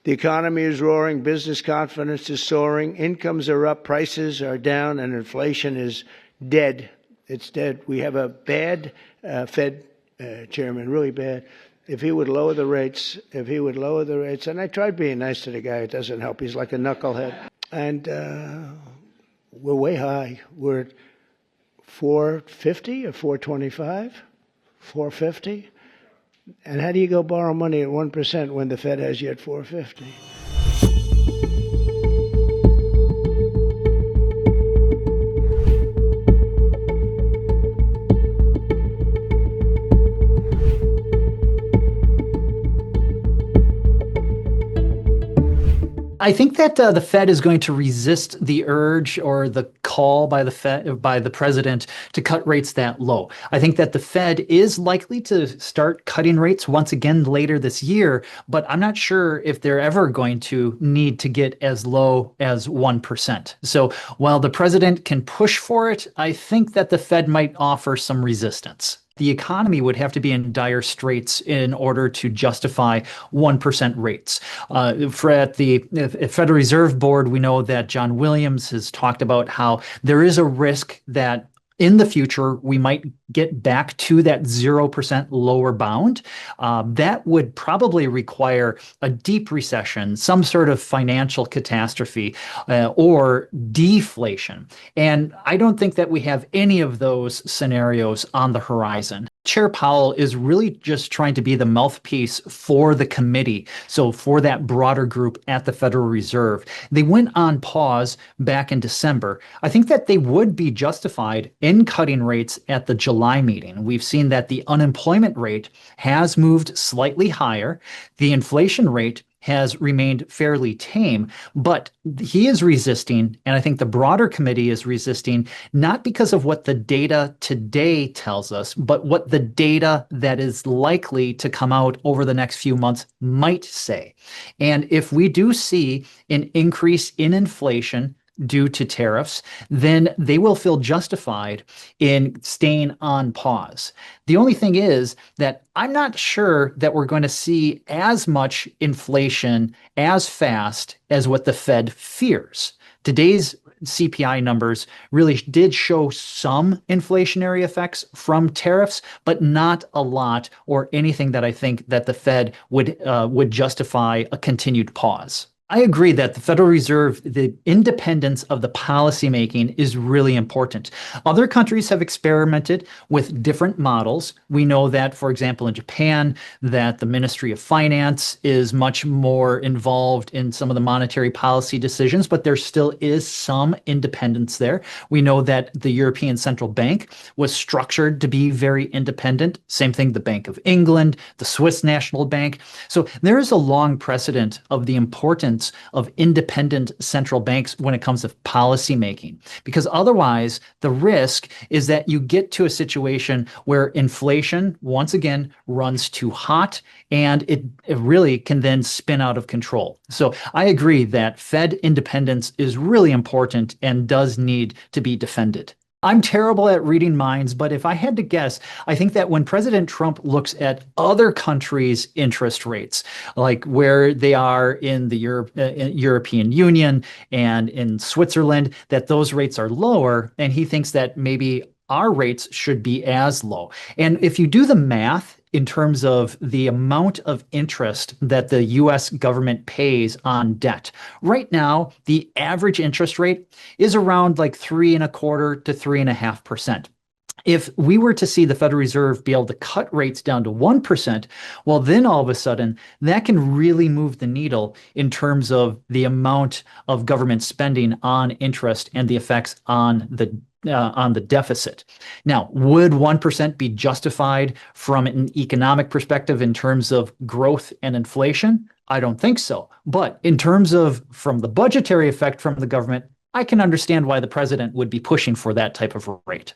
The economy is roaring, business confidence is soaring, incomes are up, prices are down, and inflation is dead. It's dead. We have a bad Fed chairman, really bad. If he would lower the rates, and I tried being nice to the guy, it doesn't help. He's like a knucklehead. And we're way high. We're at 450 or 425, 450. And how do you go borrow money at 1% when the Fed has you at 450? I think that the Fed is going to resist the urge or the call by the president to cut rates that low. I think that the Fed is likely to start cutting rates once again later this year, but I'm not sure if they're ever going to need to get as low as 1%. So while the president can push for it, I think that the Fed might offer some resistance. The economy would have to be in dire straits in order to justify 1% rates. At the Federal Reserve Board, we know that John Williams has talked about how there is a risk that in the future, we might get back to that 0% lower bound. That would probably require a deep recession, some sort of financial catastrophe, or deflation. And I don't think that we have any of those scenarios on the horizon. Chair Powell is really just trying to be the mouthpiece for the committee, so for that broader group at the Federal Reserve. They went on pause back in December. I think that they would be justified in cutting rates at the July meeting. We've seen that the unemployment rate has moved slightly higher. The inflation rate has remained fairly tame, but he is resisting, and I think the broader committee is resisting, not because of what the data today tells us, but what the data that is likely to come out over the next few months might say. And if we do see an increase in inflation due to tariffs, then they will feel justified in staying on pause. The only thing is that I'm not sure that we're going to see as much inflation as fast as what the Fed fears. Today's CPI numbers really did show some inflationary effects from tariffs, but not a lot or anything that I think that the Fed would justify a continued pause. I agree that the Federal Reserve, the independence of the policymaking is really important. Other countries have experimented with different models. We know that, for example, in Japan, that the Ministry of Finance is much more involved in some of the monetary policy decisions, but there still is some independence there. We know that the European Central Bank was structured to be very independent. Same thing, the Bank of England, the Swiss National Bank. So there is a long precedent of the importance of independent central banks when it comes to policy making, because otherwise the risk is that you get to a situation where inflation once again runs too hot and it really can then spin out of control. So I agree that Fed independence is really important and does need to be defended. I'm terrible at reading minds, but if I had to guess, I think that when President Trump looks at other countries' interest rates, like where they are in the European Union and in Switzerland, that those rates are lower, and he thinks that maybe our rates should be as low. And if you do the math, in terms of the amount of interest that the U.S. government pays on debt. Right now, the average interest rate is around like 3.25% to 3.5%. If we were to see the Federal Reserve be able to cut rates down to 1%, well, then all of a sudden, that can really move the needle in terms of the amount of government spending on interest and the effects on the deficit. Now, would 1% be justified from an economic perspective in terms of growth and inflation? I don't think so. But in terms of from the budgetary effect from the government, I can understand why the president would be pushing for that type of rate.